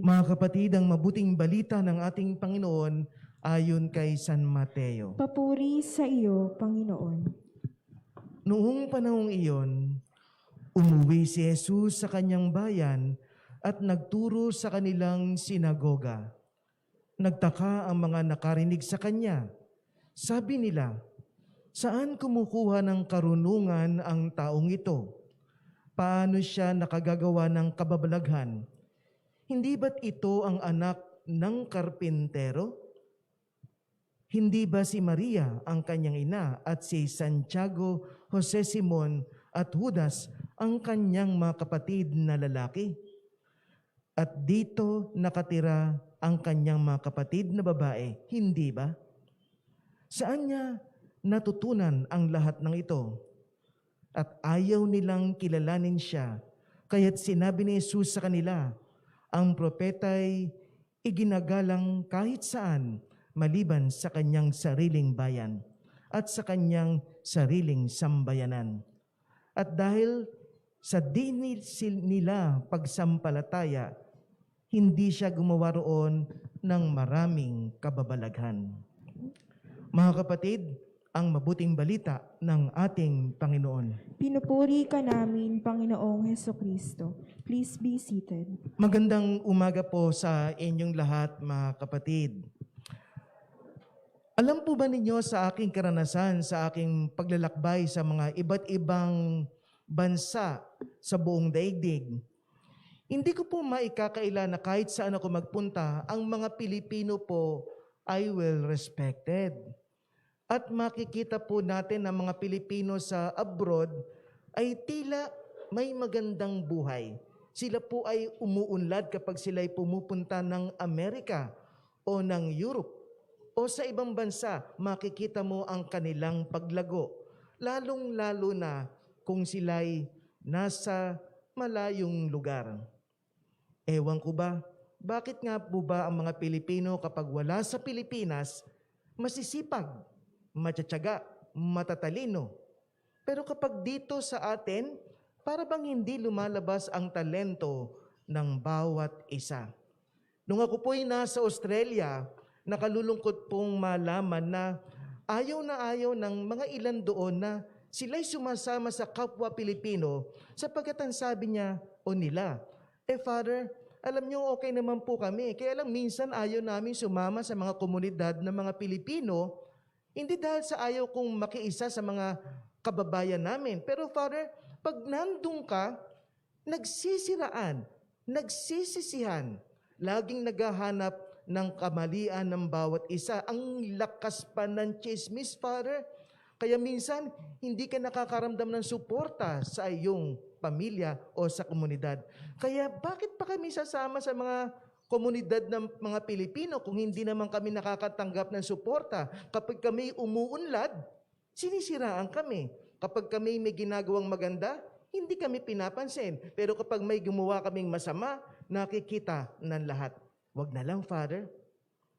Mga kapatid, ang mabuting balita ng ating Panginoon ayon kay San Mateo. Papuri sa iyo, Panginoon. Noong panahong iyon, umuwi si Jesus sa kanyang bayan at nagturo sa kanilang sinagoga. Nagtaka ang mga nakarinig sa kanya. Sabi nila, "Saan kumukuha ng karunungan ang taong ito? Paano siya nakagagawa ng kababalaghan? Hindi ba't ito ang anak ng karpintero? Hindi ba si Maria ang kanyang ina at si Santiago, Jose, Simon at Judas ang kanyang mga kapatid na lalaki? At dito nakatira ang kanyang mga kapatid na babae, hindi ba? Saan niya natutunan ang lahat ng ito?" At ayaw nilang kilalanin siya, kaya't sinabi ni Jesus sa kanila, "Ang propeta'y iginagalang kahit saan maliban sa kanyang sariling bayan at sa kanyang sariling sambayanan. At dahil sa di nila pagsampalataya, hindi siya gumawa roon ng maraming kababalaghan." Mga kapatid, ang mabuting balita ng ating Panginoon. Pinupuri ka namin, Panginoong Hesukristo. Please be seated. Magandang umaga po sa inyong lahat, mga kapatid. Alam po ba ninyo sa aking karanasan, sa aking paglalakbay sa mga iba't ibang bansa sa buong daigdig, hindi ko po maikakaila na kahit saan ako magpunta, ang mga Pilipino po ay well respected. At makikita po natin na mga Pilipino sa abroad ay tila may magandang buhay. Sila po ay umuunlad kapag sila ay pumupunta ng Amerika o ng Europe o sa ibang bansa, makikita mo ang kanilang paglago. Lalong-lalo na kung sila'y nasa malayong lugar. Ewan ko ba, bakit nga po ba ang mga Pilipino kapag wala sa Pilipinas, masisipag, matiyatiyaga, matatalino? Pero kapag dito sa atin, para bang hindi lumalabas ang talento ng bawat isa. Nung ako po'y nasa Australia, nakalulungkot pong malaman na ayaw ng mga ilan doon na sila'y sumasama sa kapwa Pilipino sapagkat ang sabi niya o nila, Father, alam niyo okay naman po kami. Kaya lang minsan ayaw namin sumama sa mga komunidad ng mga Pilipino, hindi dahil sa ayaw kong makiisa sa mga kababayan namin. Pero Father, pag nandun ka, nagsisiraan, nagsisisihan, laging naghahanap ng kamalian ng bawat isa. Ang lakas pa ng chismis, Father. Kaya minsan, hindi ka nakakaramdam ng suporta sa iyong pamilya o sa komunidad. Kaya bakit pa kami sasama sa mga komunidad ng mga Pilipino kung hindi naman kami nakakatanggap ng suporta? Kapag kami umuunlad, sinisiraan kami. Kapag kami may ginagawang maganda, hindi kami pinapansin. Pero kapag may gumawa kaming masama, nakikita ng lahat. Wag na lang, Father.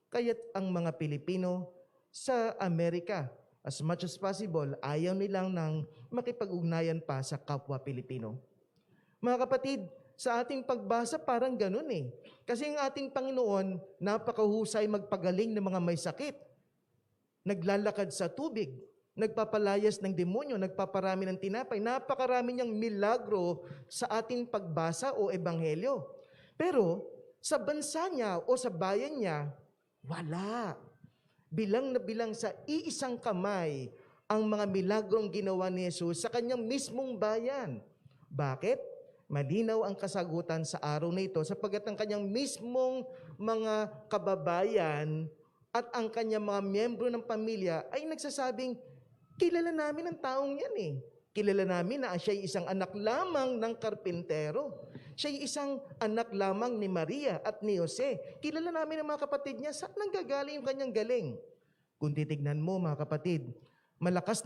Kaya't ang mga Pilipino sa Amerika, as much as possible, ayaw nilang nang makipag-ugnayan pa sa kapwa Pilipino. Mga kapatid, sa ating pagbasa parang ganun eh. Kasi ang ating Panginoon, napakahusay magpagaling ng mga may sakit. Naglalakad sa tubig, nagpapalayas ng demonyo, nagpaparami ng tinapay. Napakarami niyang milagro sa ating pagbasa o ebanghelyo. Pero sa bansa niya o sa bayan niya, wala. Bilang na bilang sa iisang kamay ang mga milagrong ginawa ni Jesus sa kanyang mismong bayan. Bakit? Malinaw ang kasagutan sa araw na ito sapagkat ang kanyang mismong mga kababayan at ang kanyang mga miyembro ng pamilya ay nagsasabing, kilala namin ang taong yan eh. Kilala namin na siya ay isang anak lamang ng karpintero. Siya ay isang anak lamang ni Maria at ni Jose. Kilala namin ang mga kapatid niya. Saan nanggagaling yung kanyang galing? Kung titignan mo mga kapatid, malakas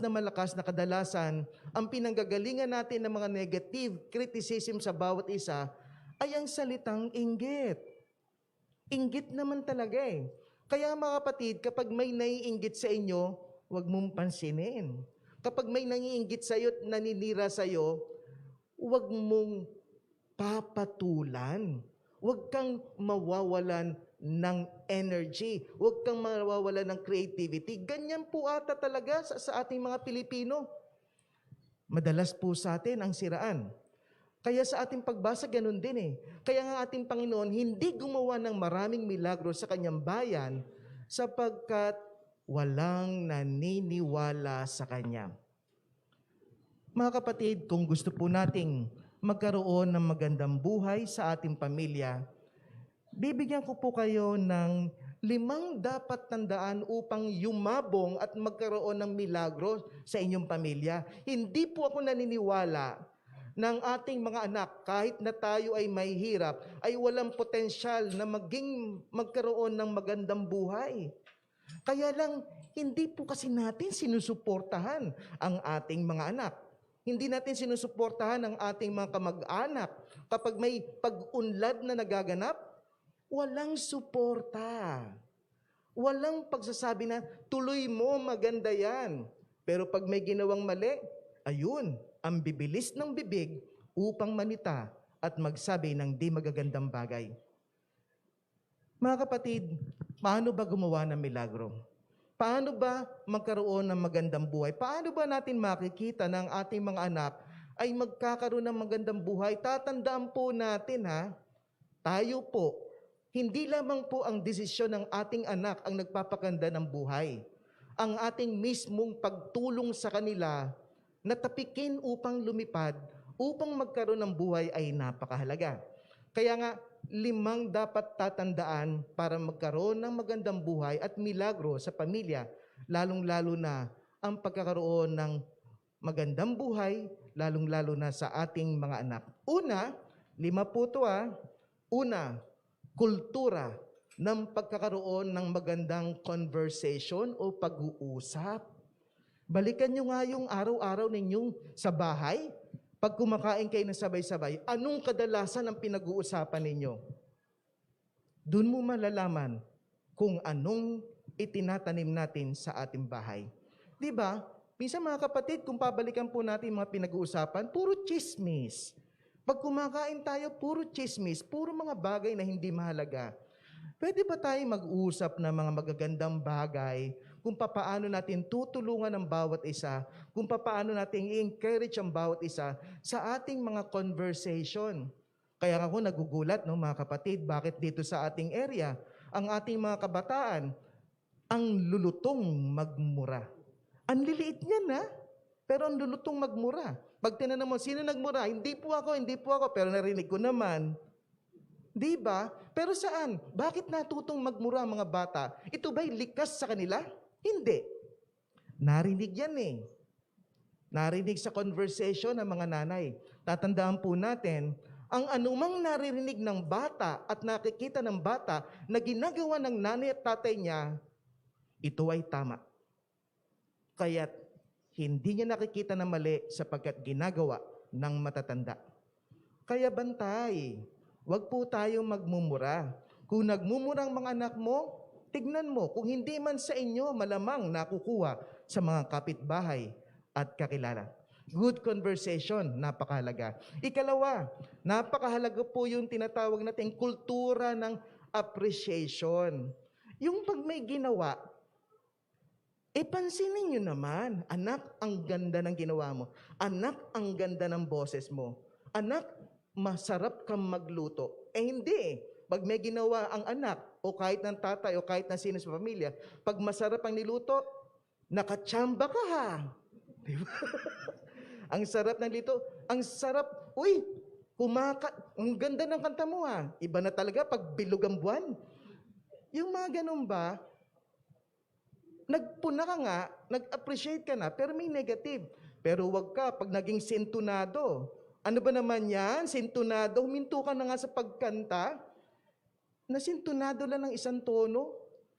na kadalasan, ang pinanggagalingan natin ng mga negative criticism sa bawat isa ay ang salitang inggit. Inggit naman talaga eh. Kaya mga kapatid, kapag may naiinggit sa inyo, huwag mong pansinin. Kapag may naiinggit sa iyo at naninira sa iyo, huwag mong papatulan. huwag kang mawawalan ng energy. Huwag kang mawawalan ng creativity. Ganyan po ata talaga sa ating mga Pilipino. Madalas po sa atin ang siraan. Kaya sa ating pagbasa, ganun din eh. Kaya nga ating Panginoon, hindi gumawa ng maraming milagro sa kanyang bayan sapagkat walang naniniwala sa kanya. Mga kapatid, kung gusto po nating magkaroon ng magandang buhay sa ating pamilya, bibigyan ko po kayo ng 5 dapat tandaan upang yumabong at magkaroon ng milagro sa inyong pamilya. Hindi po ako naniniwala ng ating mga anak, kahit na tayo ay may hirap, ay walang potensyal na magkaroon ng magandang buhay. Kaya lang, hindi po kasi natin sinusuportahan ang ating mga anak. Hindi natin sinusuportahan ang ating mga kamag-anak. Kapag may pag-unlad na nagaganap, walang suporta. Walang pagsasabi na, tuloy mo, maganda yan. Pero pag may ginawang mali, ayun, ang bibilis ng bibig upang manita at magsabi ng di magagandang bagay. Mga kapatid, paano ba gumawa ng milagro? Paano ba magkaroon ng magandang buhay? Paano ba natin makikita ng ating mga anak ay magkakaroon ng magandang buhay? Tatandaan po natin tayo po, hindi lamang po ang desisyon ng ating anak ang nagpapaganda ng buhay. Ang ating mismong pagtulong sa kanila na tapikin upang lumipad, upang magkaroon ng buhay ay napakahalaga. Kaya nga, 5 dapat tatandaan para magkaroon ng magandang buhay at milagro sa pamilya, lalong-lalo na ang pagkakaroon ng magandang buhay, lalong-lalo na sa ating mga anak. Una, 5 po ito Una, kultura ng pagkakaroon ng magandang conversation o pag-uusap. Balikan nyo nga yung araw-araw ninyong sa bahay. Pag kumakain kayo na sabay-sabay, anong kadalasan ang pinag-uusapan ninyo? Doon mo malalaman kung anong itinatanim natin sa ating bahay. Di ba? Minsan mga kapatid, kung pabalikan po natin mga pinag-uusapan, puro chismis. Pag kumakain tayo, puro chismis, puro mga bagay na hindi mahalaga. Pwede ba tayo mag-usap ng mga magagandang bagay kung papaano natin tutulungan ang bawat isa, kung papaano natin i-encourage ang bawat isa sa ating mga conversation? Kaya ako nagugulat, mga kapatid, bakit dito sa ating area, ang ating mga kabataan, ang lulutong magmura. Ang liliit niyan pero ang lulutong magmura. Pag tinanong mo, sino nagmura? Hindi po ako, pero narinig ko naman. Di ba? Pero saan? Bakit natutong magmura ang mga bata? Ito ba'y likas sa kanila? Hindi. Narinig yan Narinig sa conversation ng mga nanay. Tatandaan po natin, ang anumang naririnig ng bata at nakikita ng bata na ginagawa ng nanay at tatay niya, ito ay tama. Kaya't hindi niya nakikita na mali sapagkat ginagawa ng matatanda. Kaya bantay, huwag po tayong magmumura. Kung nagmumura ang mga anak mo, tignan mo, kung hindi man sa inyo, malamang nakukuha sa mga kapitbahay at kakilala. Good conversation, napakahalaga. Ikalawa, napakahalaga po yung tinatawag nating kultura ng appreciation. Yung pag may ginawa, pansinin nyo naman, anak, ang ganda ng ginawa mo. Anak, ang ganda ng boses mo. Anak, masarap kang magluto. Hindi Pag may ginawa ang anak, o kahit ng tatay, o kahit ng sino sa pamilya, pag masarap ang niluto, nakatsamba ka Diba? Ang sarap ng lito. Ang sarap, ang ganda ng kanta mo Iba na talaga pag bilog ang buwan. Yung mga ganun ba, nagpuna ka nag-appreciate ka na, pero may negative. Pero wag ka, pag naging sintunado. Ano ba naman yan? Sintunado, huminto ka na nga sa pagkanta. Nasintunado lang ng isang tono,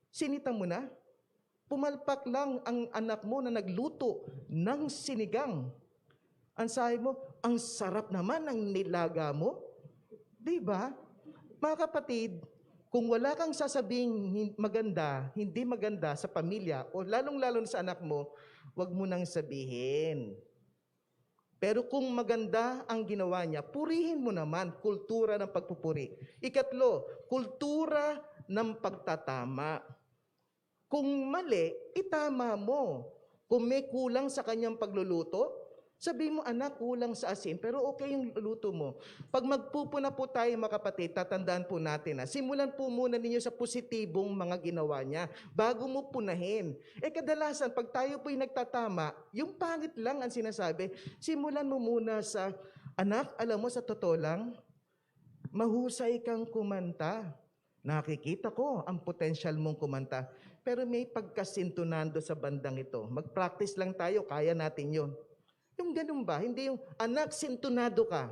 sinita mo na. Pumalpak lang ang anak mo na nagluto ng sinigang. Ang sabi mo, ang sarap naman ng nilaga mo. Diba? Mga kapatid, kung wala kang sasabing maganda, hindi maganda sa pamilya, o lalong-lalo sa anak mo, wag mo nang sabihin. Pero kung maganda ang ginawa niya, purihin mo naman, kultura ng pagpupuri. Ikatlo, kultura ng pagtatama. Kung mali, itama mo. Kung may kulang sa kanyang pagluluto, sabi mo, anak, kulang sa asin, pero okay yung luto mo. Pag magpupuna po tayo, mga kapatid, tatandaan po natin na simulan po muna ninyo sa positibong mga ginawa niya bago mo punahin. Kadalasan, pag tayo po'y nagtatama, yung pangit lang ang sinasabi, simulan mo muna sa, anak, alam mo, sa totoo lang, mahusay kang kumanta. Nakikita ko ang potensyal mong kumanta. Pero may pagkasintunando sa bandang ito. Mag-practice lang tayo, kaya natin yon. Yung ganun ba? Hindi yung, anak, sintunado ka.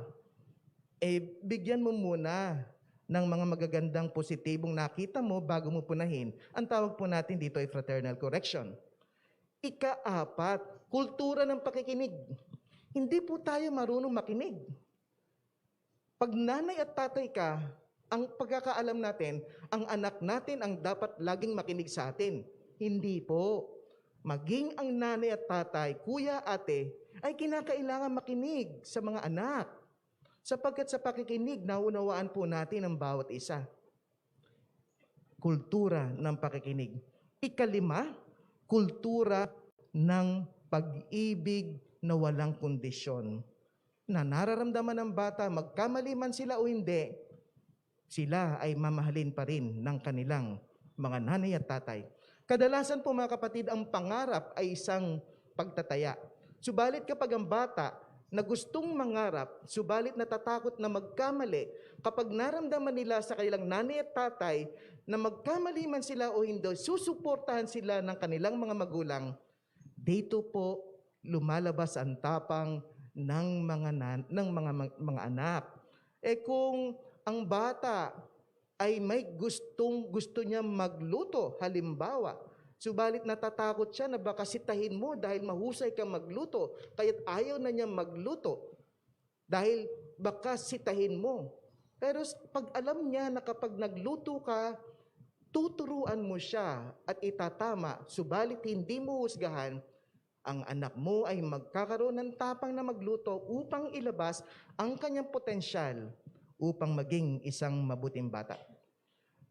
Bigyan mo muna ng mga magagandang positibong nakita mo bago mo punahin. Ang tawag po natin dito ay fraternal correction. Ika-apat, kultura ng pakikinig. Hindi po tayo marunong makinig. Pag nanay at tatay ka, ang pagkakaalam natin, ang anak natin ang dapat laging makinig sa atin. Hindi po. Maging ang nanay at tatay, kuya, ate, ay kinakailangan makinig sa mga anak. Sapagkat sa pakikinig, naunawaan po natin ang bawat isa. Kultura ng pakikinig. Ikalima, kultura ng pag-ibig na walang kondisyon. Na nararamdaman ng bata, magkamali man sila o hindi, sila ay mamahalin pa rin ng kanilang mga nanay at tatay. Kadalasan po mga kapatid, ang pangarap ay isang pagtataya. Subalit kapag ang bata na gustong mangarap, subalit natatakot na magkamali, kapag naramdaman nila sa kanilang nanay at tatay na magkamali man sila o hindi, susuportahan sila ng kanilang mga magulang, dito po lumalabas ang tapang ng mga anak. Kung ang bata ay may gusto niya magluto, halimbawa, subalit natatakot siya na baka sitahin mo dahil mahusay kang magluto, kaya't ayaw na niya magluto dahil baka sitahin mo. Pero pag alam niya na kapag nagluto ka, tuturuan mo siya at itatama, subalit hindi mo husgahan, ang anak mo ay magkakaroon ng tapang na magluto upang ilabas ang kanyang potensyal upang maging isang mabuting bata.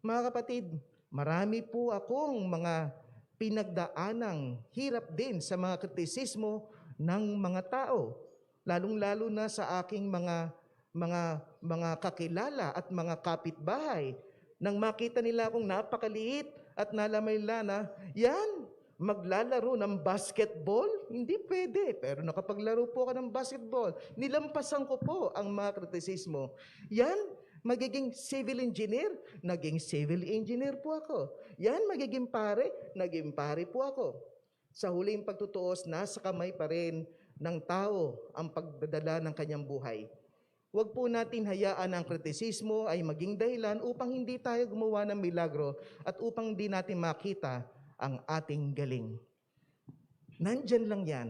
Mga kapatid, marami po akong mga pinagdaanang hirap din sa mga kritisismo ng mga tao, lalong-lalo na sa aking mga kakilala at mga kapitbahay. Nang makita nila akong napakaliit at nalamay nila na, yan, maglalaro ng basketball? Hindi pwede. Pero nakapaglaro po ako ng basketball. Nilampasan ko po ang mga kritisismo. Yan, magiging civil engineer? Naging civil engineer po ako. Yan, magiging pare? Naging pare po ako. Sa huling pagtutuos, nasa kamay pa rin ng tao ang pagdadala ng kanyang buhay. Huwag po natin hayaan ang kritisismo ay maging dahilan upang hindi tayo gumawa ng milagro at upang hindi natin makita ang ating galing. Nandyan lang yan.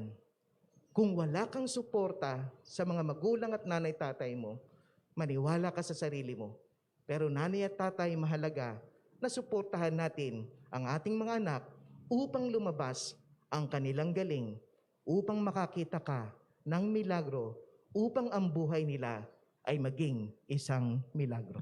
Kung wala kang suporta sa mga magulang at nanay-tatay mo, maniwala ka sa sarili mo. Pero nanay at tatay, mahalaga na suportahan natin ang ating mga anak upang lumabas ang kanilang galing, upang makakita ka ng milagro, upang ang buhay nila ay maging isang milagro.